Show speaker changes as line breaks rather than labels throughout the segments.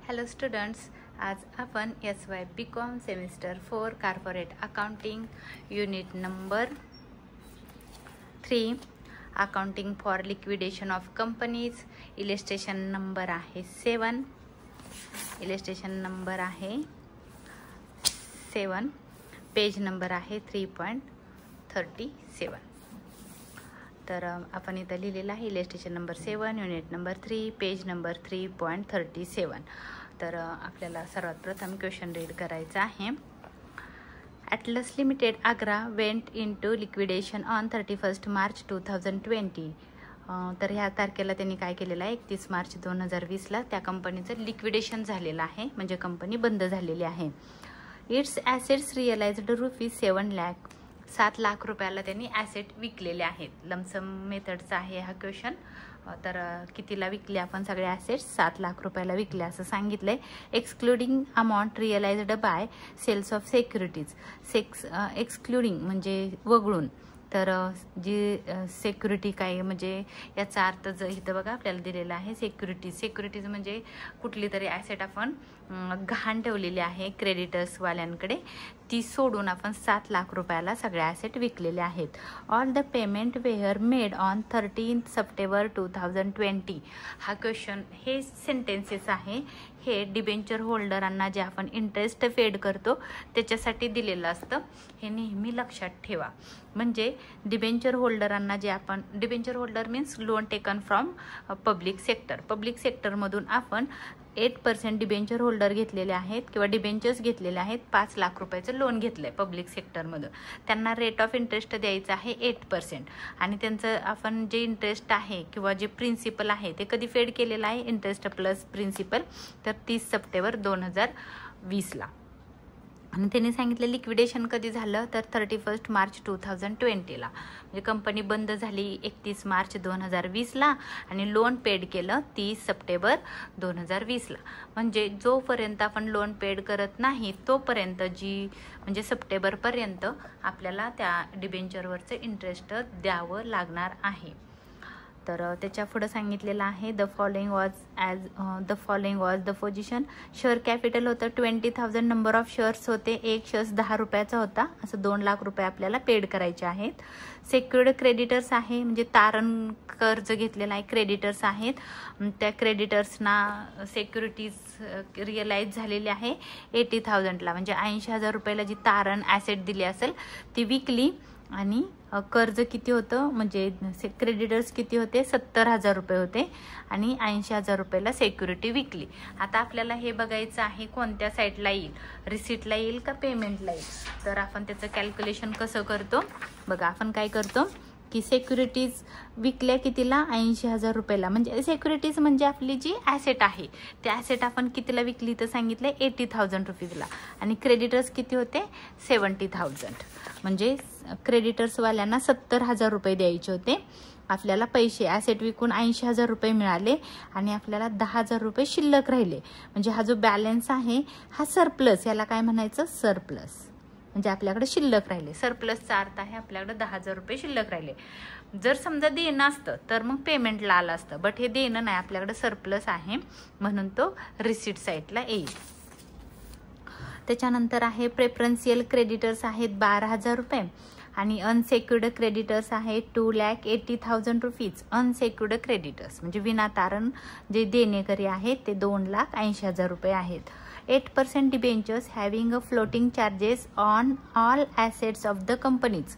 Hello students, आज आपण SY BCom semester 4 corporate accounting unit number 3 accounting for liquidation of companies illustration number आहे 7 page number आहे 3.37. तर आपण इथं लिहिलेलं आहे illustration number 7 unit number 3 page number 3.37. तर आपल्याला सर्वात प्रथम क्वेश्चन रीड करायचा आहे. Atlas limited Agra went into liquidation on 31 March 2020. तर ह्या तारखेला त्यांनी काय केलेलं आहे, 31 मार्च 2020ला त्या कंपनीचं लिक्विडेशन झालेलं आहे, म्हणजे कंपनी बंद झालेली आहे. It's assets realised ₹7 lakh, 7 lakh रुपयाला त्यांनी ॲसेट विकलेले आहेत. लमसम मेथडचा आहे हा क्वेश्चन. तर कितीला विकले आपण सगळे ॲसेट्स? 7 लाख रुपयाला विकले असं सांगितलंय. Excluding amount realised bye cells of securities. Excluding म्हणजे वगळून. तर जी सिक्युरिटी काय म्हणजे याचा अर्थ इथं बघा आपल्याला दिलेला आहे सिक्युरिटीज म्हणजे कुठली तरी ॲसेट आपण गहाण ठेवलेली आहे क्रेडिटर्सवाल्यांकडे, ती सोडून आपण 7 लाख रुपयाला सगळे ॲसेट विकलेले आहेत. All the payment were made on 13 September 2020. हा क्वेश्चन हे सेंटेन्सेस आहे, हे डिबेंचर होल्डरांना जे आपण इंटरेस्ट पेड करतो त्याच्यासाठी दिलेलं असतं. हे नेहमी लक्षात ठेवा. म्हणजे डिबेंचर होल्डरांना जे आपण, debenture holder means loan taken from public सेक्टरमधून आपण 8% डिबेंचर होल्डर घेतलेले आहेत किंवा डिबेंचर्स घेतलेले आहेत. 5 लाख रुपयाचं लोन घेतलंय पब्लिक सेक्टरमधून. त्यांना रेट ऑफ इंटरेस्ट द्यायचं आहे 8%. आणि त्यांचं आपण जे इंटरेस्ट आहे किंवा जे प्रिन्सिपल आहे ते कधी फेड केलेलं आहे, इंटरेस्ट प्लस प्रिन्सिपल, तर 30 सप्टेंबर 2020ला. आणि त्यांनी सांगितलं लिक्विडेशन कधी झालं, तर 31 मार्च 2020ला. म्हणजे कंपनी बंद झाली 31 मार्च 2020ला आणि लोन पेड केलं 30 सप्टेंबर 2020ला. म्हणजे जोपर्यंत आपण लोन पेड करत नाही तोपर्यंत म्हणजे सप्टेंबरपर्यंत आपल्याला त्या डिबेंचरवरचं इंटरेस्ट द्यावं लागणार आहे. तर त्याच्या पुढे सांगितलेलं आहे the following was the position. Share capital होतं 20,000, नंबर ऑफ शेअर्स होते, एक शेअर्स 10 रुपयाचा होता. असं 2 लाख रुपये आपल्याला पेड करायचे आहेत. सेक्युर्ड क्रेडिटर्स आहे, म्हणजे तारण कर्ज घेतलेलं आहे, क्रेडिटर्स आहेत. त्या क्रेडिटर्सना सिक्युरिटीज रिअलाइज झालेली आहे 80,000ला, म्हणजे 80,000 रुपयाला जी तारण ॲसेट दिली असेल ती विकली. आणि कर्ज किती होतं, म्हणजे क्रेडिटर्स किती होते, 70,000 रुपये होते आणि 80,000 रुपयाला सिक्युरिटी विकली. आता आपल्याला हे बघायचं आहे कोणत्या साईडला येईल, रिसिटला येईल का पेमेंटला येईल. तर आपण त्याचं कॅल्क्युलेशन कसं करतो बघा. आपण काय करतो की सिक्युरिटीज विकल्या कितीला, 80,000 रुपयाला. म्हणजे सिक्युरिटीज म्हणजे आपली जी ॲसेट आहे त्या ॲसेट आपण कितीला विकली तर सांगितलं 80,000 रुपीजला. आणि क्रेडिटर्स किती होते, 70,000. म्हणजे क्रेडिटर्सवाल्यांना 70,000 रुपये द्यायचे होते. आपल्याला पैसे ॲसेट विकून 80,000 रुपये मिळाले आणि आपल्याला 10,000 रुपये शिल्लक राहिले. म्हणजे हा जो बॅलन्स आहे हा सरप्लस, याला काय म्हणायचं, सरप्लस. म्हणजे आपल्याकडे शिल्लक राहिले. सरप्लसचा अर्थ आहे आपल्याकडे 10,000 रुपये शिल्लक राहिले. जर समजा देणं असतं तर मग पेमेंटला आलं असतं, बट हे देणं नाही, आपल्याकडे सरप्लस आहे म्हणून तो रिसीट साईडला येईल. त्याच्यानंतर आहे प्रेफरन्शियल क्रेडिटर्स आहेत 12,000 रुपये आणि अनसेक्युर्ड क्रेडिटर्स आहेत 2,80,000 रुपीज. अनसेक्युर्ड क्रेडिटर्स म्हणजे विनातारण जे देणेकरी आहेत ते 2,80,000 रुपये आहेत. 8% debentures having a floating charges on all assets of the companies.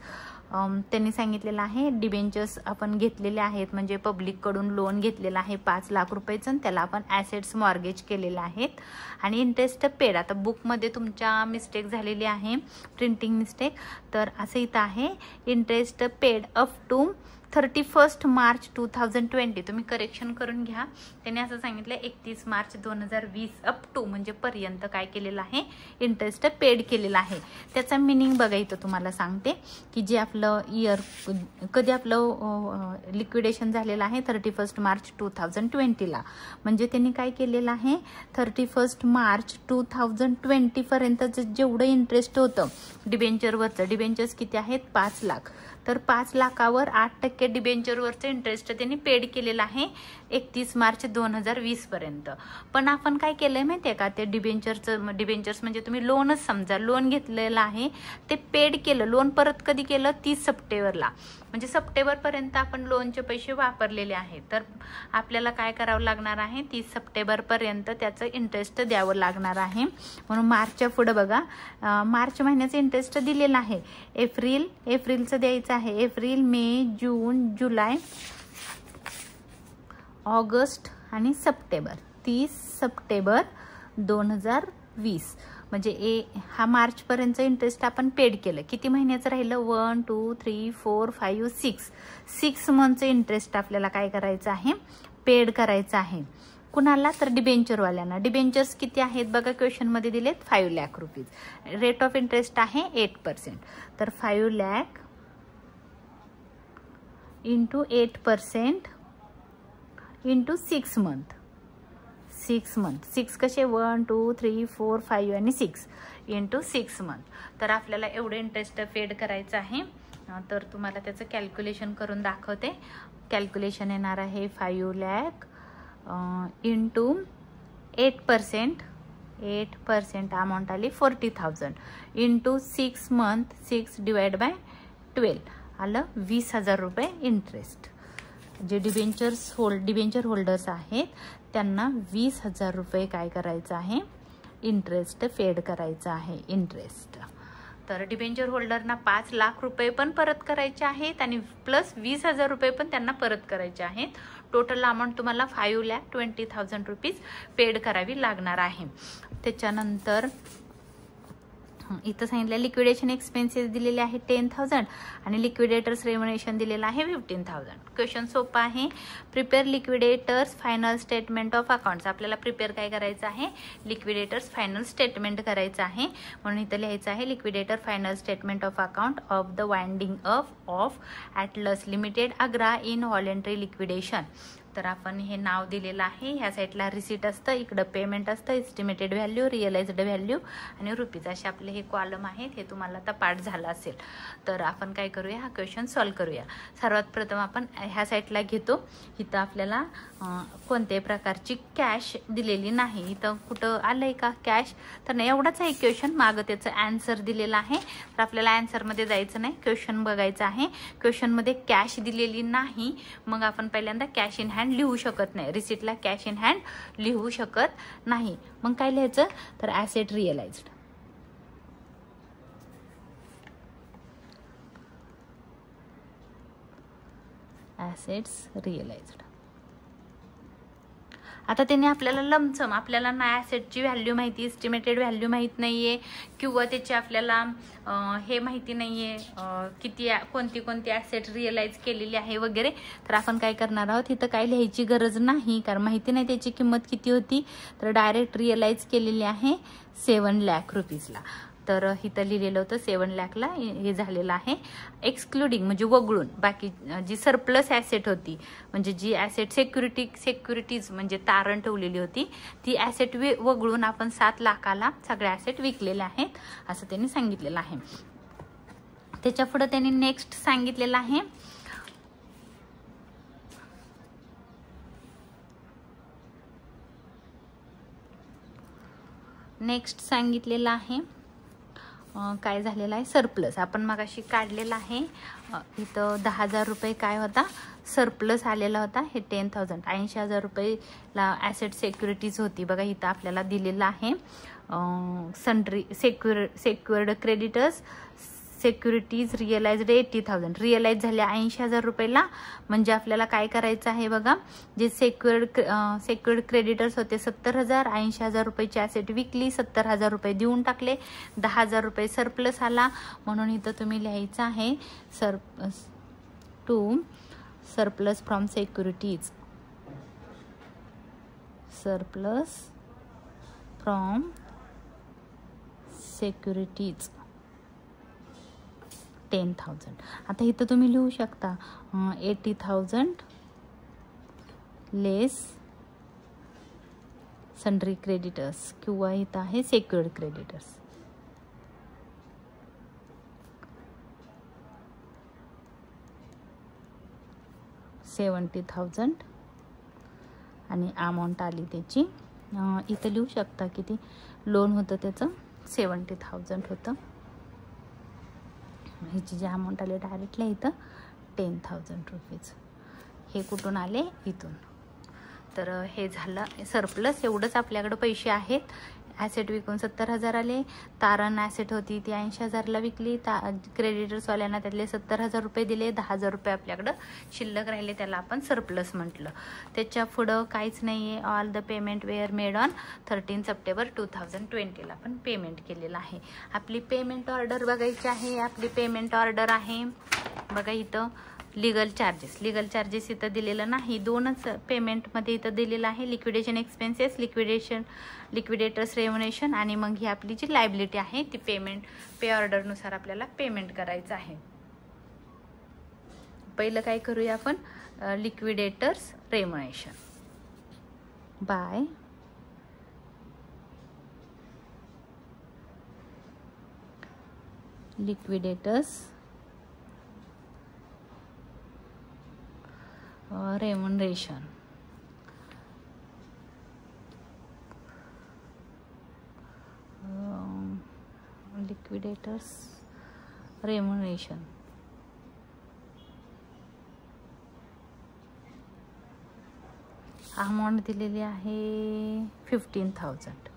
त्यांनी सांगितलेलं आहे डिबेंचर्स आपण घेतलेले आहेत, म्हणजे पब्लिककडून लोन घेतलेलं आहे 5 लाख रुपयाचं, त्याला आपण ॲसेट्स मॉर्गेज केलेले आहेत. आणि इंटरेस्ट पेड, आता बुकमध्ये तुमच्या मिस्टेक झालेली आहे, प्रिंटिंग मिस्टेक, तर असं इथं आहे interest paid up to 31 March 2020. तुम्ही करेक्शन करून घ्या. त्याने असं सांगितलं 31 मार्च 2020 अप टू म्हणजे पर्यंत काय केलेलं आहे, इंटरेस्ट पेड केलेलं आहे. त्याचा मिनिंग बघा इथं तुम्हाला सांगते की जे आपलं इयर कधी आपलं लिक्विडेशन झालेलं आहे 31 मार्च 2020ला. म्हणजे त्यांनी काय केलेलं आहे 31 मार्च 2020 पर्यंत जेवढं इंटरेस्ट होतं डिबेंचरवरचं, डिबेंचर्स किती आहेत 5 लाख, तर 5 लाखावर 8% डिबेंचरवरचं इंटरेस्ट त्यांनी पेड केलेलं आहे 31 मार्च 2020 पर्यंत. पण आपण काय केलंय माहितीये का, ते डिबेंचर्स म्हणजे तुम्ही लोनच समजा, लोन घेतलेलं आहे ते पेड केलं. लोन परत कधी केलं? 30 सप्टेंबरला, म्हणजे सप्टेंबरपर्यंत आपण लोनचे पैसे वापरलेले आहेत. तर आपल्याला काय करावं लागणार आहे, 30 सप्टेंबरपर्यंत त्याचं इंटरेस्ट द्यावं लागणार आहे. म्हणून मार्चच्या पुढं बघा, मार्च महिन्याचं इंटरेस्ट दिलेलं आहे. एप्रिलचं द्यायचं आहे. एप्रिल, मे, जून, जुलै, ऑगस्ट आणि सप्टेंबर. 30 सप्टेंबर 2020 म्हणजे हा मार्चपर्यंतचं इंटरेस्ट आपण पेड केलं. किती महिन्याचं राहिलं? 1 2 3 4 5 6 मंथचं इंटरेस्ट आपल्याला काय करायचं आहे? पेड करायचं आहे. कुणाला? तर डिबेंचरवाल्यांना. डिबेंचर्स किती आहेत बघा, क्वेश्चनमध्ये दिलेत 5 lakh rupees. Rate of interest आहे 8%. तर 5 लाख इंटू 8% इंटू 6 मंथ. 6 कसे? 1 2 3 4 5 आणि 6 इंटू 6 मंथ. तर आपल्याला एवढं इंटरेस्ट पेड करायचं आहे. तर तुम्हाला त्याचं कॅल्क्युलेशन करून दाखवते. कॅल्क्युलेशन येणार आहे 5 लाख इंटू 8% अमाऊंट आली 40,000 इंटू 6 मंथ, 6 डिवाइड बाय 12 आलं 20,000 रुपये इंटरेस्ट. जे डिबेंचर होल्डर्स आहेत त्यांना 20,000 रुपये काय करायचं आहे? इंटरेस्ट पेड करायचं आहे. इंटरेस्ट. तर डिबेंचर होल्डरना 5 लाख रुपये पण परत करायचे आहेत आणि प्लस 20,000 रुपये पण त्यांना परत करायचे आहेत. टोटल अमाऊंट तुम्हाला 5,20,000 रुपीज पेड करावी लागणार आहे. त्याच्यानंतर इथं सांगितलं लिक्विडेशन एक्सपेन्सेस दिलेले आहे 10,000 आणि लिक्विडेटर्स रेम्युनेशन दिलेलं आहे 15,000. क्वेश्चन सोपा आहे. Prepare liquidators final statement of accounts. आपल्याला प्रिपेअर काय करायचं आहे? लिक्विडेटर्स फायनल स्टेटमेंट करायचं आहे. म्हणून इथं लिहायचं आहे liquidator final statement of account of the winding up of atlas limited Agra in voluntary liquidation. तर आपण हे नाव दिलेलं आहे. ह्या साईडला रिसीट असतं, इकडं पेमेंट असतं, एस्टिमेटेड व्हॅल्यू, रिअलाइज्ड व्हॅल्यू आणि रुपीज असे आपले हे कॉलम आहेत. हे तुम्हाला आता पाठ झालं असेल. तर आपण काय करूया? हा क्वेश्चन सॉल्व्ह करूया. सर्वात प्रथम आपण ह्या साईडला घेतो. इथं आपल्याला कोणत्याही प्रकारची कॅश दिलेली नाही. इथं कुठं आलंय का कॅश? तर नाही, एवढाच आहे क्वेश्चन. मागं त्याचं आन्सर दिलेलं आहे. तर आपल्याला आन्सरमध्ये जायचं नाही, क्वेश्चन बघायचं आहे. क्वेश्चनमध्ये कॅश दिलेली नाही, मग आपण पहिल्यांदा कॅश इन हँड लिहू शकत नाही. रिसिटला कॅश इन हँड लिहू शकत नाही. मग काय लिहायचं? तर ॲसेट रिअलाइज्ड. Assets realised. आता त्यांनी आपल्याला लमसम, आपल्याला ना ॲसेटची व्हॅल्यू माहिती, एस्टिमेटेड व्हॅल्यू माहीत नाहीये किंवा त्याची आपल्याला हे माहिती नाहीये किती कोणती ॲसेट रिअलाइज केलेली आहे वगैरे. तर आपण काय करणार आहोत? इथं काय लिहायची गरज नाही, कारण माहिती नाही त्याची किंमत किती होती. तर डायरेक्ट रिअलाइज केलेली आहे 7 लाख रुपीजला. तर इथं लिहिलेलं होतं 7 लाखला हे झालेलं आहे. एक्सक्लुडिंग म्हणजे वगळून बाकी जी सरप्लस ॲसेट होती, म्हणजे जी ॲसेट सेक्युरिटीज म्हणजे तारण ठेवलेली होती, ती ॲसेट वगळून आपण 7 लाखाला सगळ्या ॲसेट विकलेल्या आहेत असं त्यांनी सांगितलेलं आहे. त्याच्या पुढे त्यांनी नेक्स्ट सांगितलेलं आहे काय झालेलं आहे? सरप्लस. आपण मगाशी काढलेला आहे. इथं 10,000 रुपये काय होता? सरप्लस आलेला होता. हे 10,000 80,000 रुपयेला ॲसेट सेक्युरिटीज होती बघा. इथं आपल्याला दिलेलं आहे sundry secured creditors securities realised 80,000. Realise झाल्या 80,000 रुपयाला. म्हणजे आपल्याला काय करायचं आहे बघा, जे सेक्युअर्ड क्रेडिटर्स होते 70,000, 80,000 रुपयाची ॲसेट विकली, 70,000 रुपये देऊन टाकले, 10,000 रुपये सरप्लस आला. म्हणून इथं तुम्ही लिहायचं आहे surplus from securities. Surplus from securities 10,000. आता इथं तुम्ही लिहू शकता 80,000 लेस सन्ड्री क्रेडिटर्स किंवा इथं आहे सेक्युअर्ड क्रेडिटर्स. 70,000 आणि अमाऊंट आली त्याची इथं लिहू शकता किती लोन होतं त्याचं 70,000 होतं. ह्याची जी अमाऊंट आली डायरेक्टली इथं 10,000 रुपीज. हे कुठून आले? इथून. तर हे झालं सरप्लस. एवढंच आपल्याकडे पैसे आहेत. ॲसेट विकून 70,000 आले. तारण ॲसेट होती ती 80,000ला विकली. क्रेडिटर्सवाल्यांना त्यातले 70,000 रुपये दिले. 10,000 रुपये आपल्याकडं शिल्लक राहिले, त्याला आपण सरप्लस म्हटलं. त्याच्या पुढं काहीच नाही आहे. All the payment were made on 13 September 2020ला आपण पेमेंट केलेलं आहे. आपली पेमेंट ऑर्डर बघायची आहे. आपली पेमेंट ऑर्डर आहे बघा इथं. लीगल चार्जेस इथं दिलेलं नाही. दोनच पेमेंटमध्ये इथं दिलेलं आहे. लिक्विडेशन एक्सपेन्सेस, लिक्विडेटर्स रेव्हन्युएशन आणि मग ही आपली जी लायबिलिटी आहे ती पे ऑर्डरनुसार आपल्याला पेमेंट करायचं आहे. पहिलं काय करूया आपण? Liquidators remuneration by liquidators remuneration. Liquidators remuneration amount दिलेली आहे 15,000.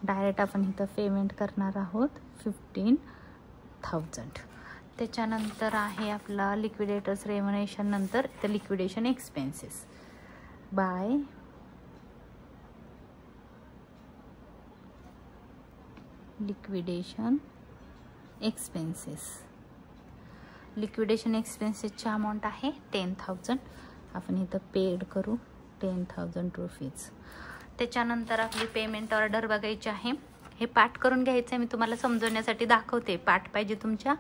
डायरेक्ट आपण इथं पेमेंट करणार आहोत 15,000. त्याच्यानंतर आहे आपला लिक्विडेटर्स रेव्हन्युएशन. नंतर इथं liquidation expenses by liquidation expenses. Liquidation एक्सपेन्सेसची अमाऊंट आहे 10,000. आपण इथं पेड करू 10,000 रुपीज. त्याच्यानंतर आपली पेमेंट ऑर्डर बघायची आहे. हे पाठ करून घ्यायचं आहे. मी तुम्हाला समजवण्यासाठी दाखवते. पाठ पाहिजे तुमच्या.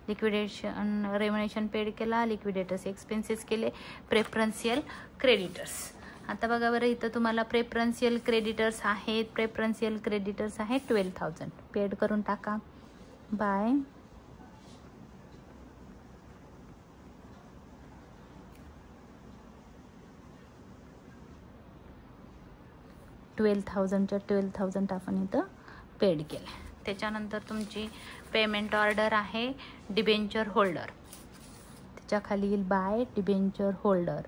लिक्विडेशन रेव्हन्युएशन पेड केला, लिक्विडेटर्स एक्सपेन्सेस केले, प्रेफरन्शियल क्रेडिटर्स. आता बघा बरं इथं तुम्हाला प्रेफरन्शियल क्रेडिटर्स आहेत. प्रेफरन्शियल क्रेडिटर्स आहेत 12,000. पेड करून टाका बाय $12,000 आपण इथं पेड केलं. त्याच्यानंतर तुमची पेमेंट ऑर्डर आहे डिबेंचर होल्डर. त्याच्या खाली येईल बाय डिबेंचर होल्डर.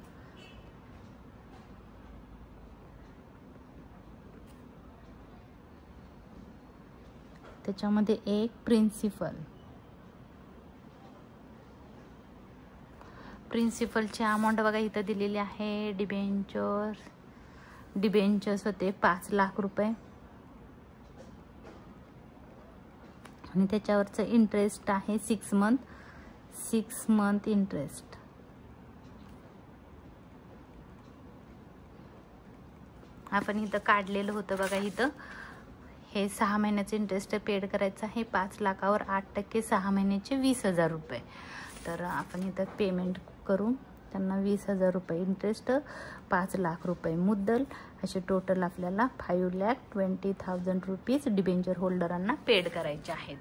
त्याच्यामध्ये एक प्रिन्सिपलची अमाऊंट बघा इथं दिलेली आहे. डिबेंचर्स होते 5 लाख रुपये आणि त्याच्यावरचं इंटरेस्ट आहे 6 मंथ इंटरेस्ट. आपण इथं काढलेलं होतं बघा इथं. हे 6 महिन्याचं इंटरेस्ट पेड करायचं आहे. 5 लाखावर 8% 6 महिन्याचे 20,000 रुपये. तर आपण इथं पेमेंट करू त्यांना 20,000 रुपये इंटरेस्ट, 5 लाख रुपये मुद्दल, असे टोटल आपल्याला 5,20,000 रुपीज डिबेंचर होल्डरांना पेड करायचे आहेत.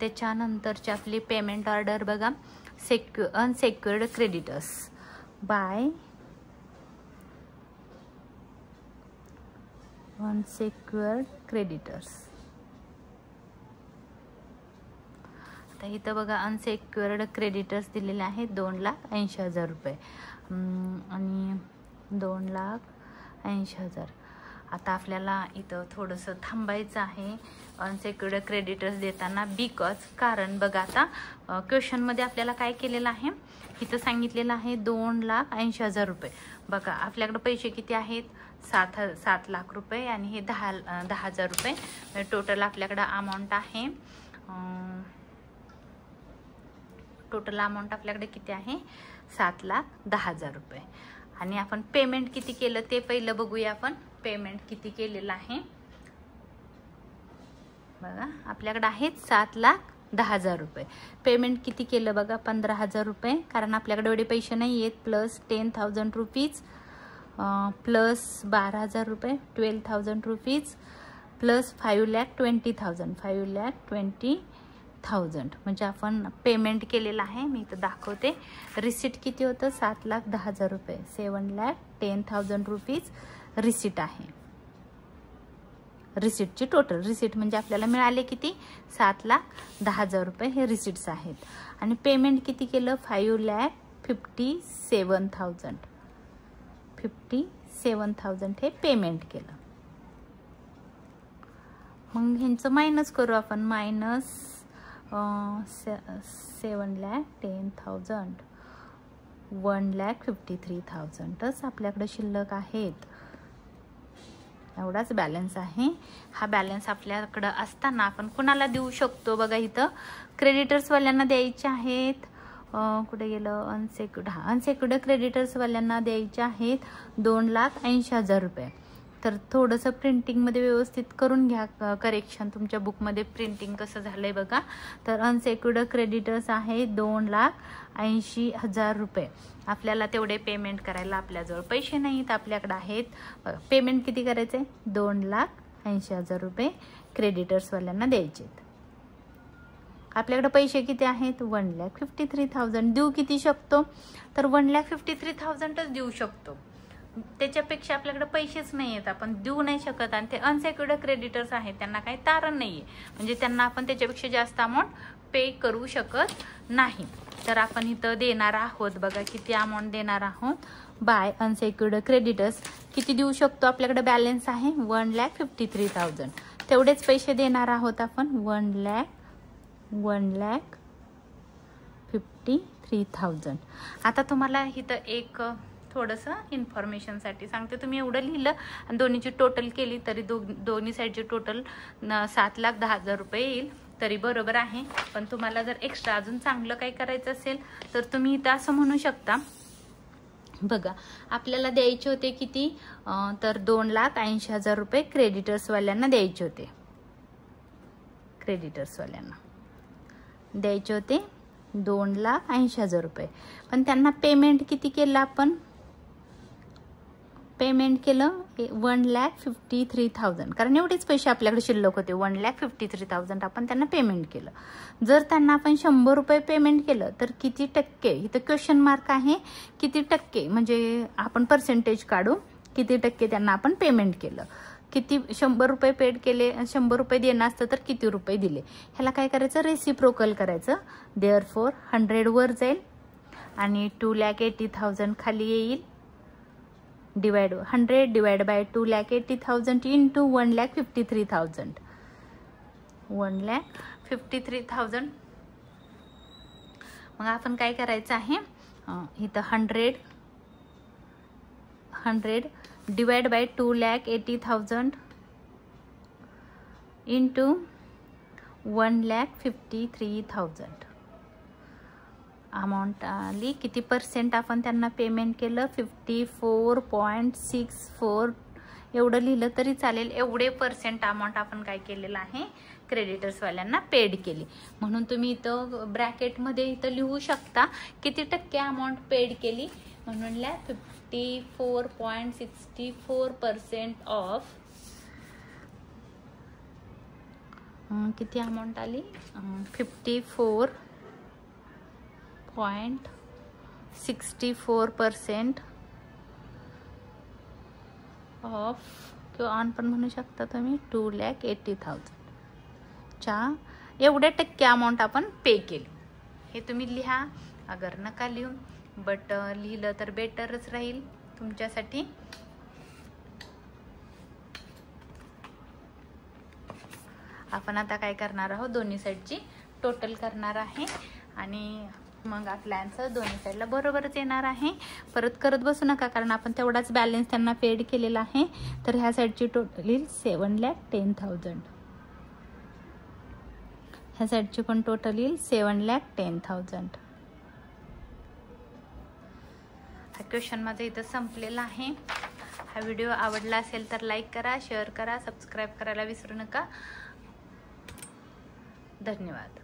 त्याच्यानंतरची आपली पेमेंट ऑर्डर बघा. Unsecured creditors by unsecured creditors. आता इथं बघा अनसेक्युअर्ड क्रेडिटर्स दिलेले आहेत 2,80,000 रुपये आणि 2,80,000. आता आपल्याला इथं थोडंसं थांबायचं आहे अनसेक्युअर्ड क्रेडिटर्स देताना. कारण बघा आता क्वेश्चनमध्ये आपल्याला काय केलेलं आहे इथं सांगितलेलं आहे 2,80,000 रुपये. बघा आपल्याकडे पैसे किती आहेत 7 लाख रुपये आणि हे 10,000 रुपये. टोटल आपल्याकडं अमाऊंट आहे. टोटल अमाऊंट आपल्याकडे किती आहे 7,10,000 रुपये. आणि आपण पेमेंट किती केलं ते पहिलं बघूया. आपण पेमेंट किती केलेलं आहे बघा. आपल्याकडे आहेत 7,10,000 रुपये. पेमेंट किती केलं बघा 15,000 रुपये. कारण आपल्याकडे एवढे पैसे नाही आहेत. प्लस 10,000 रुपीज प्लस 12,000 रुपये 12,000 रुपीज प्लस 5,20,000 10,000 म्हणजे आपण पेमेंट केलेलं आहे. मी इथं दाखवते. रिसिट किती होतं? 7,10,000 रुपये. 7,10,000 रुपीज रिसिट आहे. रिसिटची टोटल रिसिट म्हणजे आपल्याला मिळाले किती? 7,10,000 रुपये हे रिसिट्स आहेत. आणि पेमेंट किती केलं? 5,57,000. 57,000 हे पेमेंट केलं. मग ह्यांचं मायनस करू आपण. मायनस 7,10,000 1,53,000च आपल्याकडे शिल्लक आहेत. एवढाच बॅलन्स आहे. हा बॅलन्स आपल्याकडं असताना आपण कुणाला देऊ शकतो? बघा इथं क्रेडिटर्सवाल्यांना द्यायचे आहेत. कुठे गेलं? अनसेक्युर्ड क्रेडिटर्सवाल्यांना द्यायचे आहेत 2,80,000 रुपये. तर थोडंसं प्रिंटिंगमध्ये व्यवस्थित करून घ्या करेक्शन. तुमच्या बुकमध्ये प्रिंटिंग कसं झालंय बघा. तर अनसेक्युर्ड क्रेडिटर्स आहे 2,80,000 रुपये. आपल्याला तेवढे पेमेंट करायला आपल्याजवळ पैसे नाहीत. आपल्याकडे आहेत. पेमेंट किती करायचे? 2,80,000 रुपये क्रेडिटर्सवाल्यांना द्यायचे. आपल्याकडे पैसे किती आहेत? 1,53,000. देऊ किती शकतो? तर 1,53,000च देऊ शकतो. त्याच्यापेक्षा आपल्याकडे पैसेच नाही आहेत. आपण देऊ नाही शकत. आणि ते अनसेक्युर्ड क्रेडिटर्स आहेत त्यांना काही तारण नाही आहे. म्हणजे त्यांना आपण त्याच्यापेक्षा जास्त अमाऊंट पे करू शकत नाही. तर आपण इथं देणार आहोत. बघा किती अमाऊंट देणार आहोत. बाय अनसेक्युर्ड क्रेडिटर्स किती देऊ शकतो? आपल्याकडे बॅलन्स आहे 1,53,000. तेवढेच पैसे देणार आहोत आपण. 1,53,000. आता तुम्हाला इथं एक थोडंसं इन्फॉर्मेशनसाठी सांगते. तुम्ही एवढं लिहिलं आणि दोन्हीची टोटल केली तरी दोन्ही साईडची टोटल 7,10,000 रुपये येईल तरी बरोबर आहे. पण तुम्हाला जर एक्स्ट्रा अजून चांगलं काही करायचं असेल तर तुम्ही इथं असं म्हणू शकता. बघा आपल्याला द्यायचे होते किती? तर 2,80,000 रुपये क्रेडिटर्सवाल्यांना द्यायचे होते. क्रेडिटर्सवाल्यांना द्यायचे होते 2,80,000 रुपये. पण त्यांना पेमेंट किती केलं आपण? पेमेंट केलं 1,53,000. कारण एवढेच पैसे आपल्याकडे शिल्लक होते. 1,53,000 आपण त्यांना पेमेंट केलं. जर त्यांना आपण 100 रुपये पेमेंट केलं तर किती टक्के? इथं क्वेश्चन मार्क आहे. किती टक्के म्हणजे आपण पर्सेंटेज काढू. किती टक्के त्यांना आपण पेमेंट केलं? किती? 100 रुपये पेड केले. 100 रुपये देणं असतं तर किती रुपये दिले? ह्याला काय करायचं? रेसिप्रोकल करायचं. देअरफॉर 100 वर जाईल आणि 2,80,000 खाली येईल. 100 डिवाइड बाय 2,80,000 इंटू 1,53,000. 1,53,000. मग आपण काय करायचं आहे? इथं 100 डिवाइड बाय 2,80,000 इंटू 1,53,000. अमाऊंट आली. किती पर्सेंट आपण त्यांना पेमेंट केलं? 54.64. एवढं लिहिलं तरी चालेल. एवढे पर्सेंट अमाऊंट आपण काय केलेलं आहे? क्रेडिटर्सवाल्यांना पेड केली. म्हणून तुम्ही इथं ब्रॅकेटमध्ये इथं लिहू शकता किती टक्के अमाऊंट पेड केली. म्हणून 54.64% ऑफ किती अमाऊंट आली? 54.64% ऑफ किंवा ऑन पण म्हणू शकता तुम्ही. 2,80,000 च्या एवढ्या टक्के अमाऊंट आपण पे केली. हे तुम्ही लिहा. अगर नका लिहू बट लिहिलं तर बेटरच राहील तुमच्यासाठी. आपण आता काय करणार आहोत? दोन्ही साईडची टोटल करणार आहे आणि मग आपला आन्सर दोन्ही साईडला बरोबरच येणार आहे. परत करत बसू नका कारण आपण तेवढाच बॅलन्स त्यांना पेड केलेला आहे. तर ह्या साईडची टोटल येईल 7,10,000. ह्या साईडची पण टोटल येईल 7,10,000. हा क्वेश्चन माझा इथं संपलेला आहे. हा व्हिडिओ आवडला असेल तर लाईक करा, शेअर करा, सबस्क्राईब करायला विसरू नका. धन्यवाद.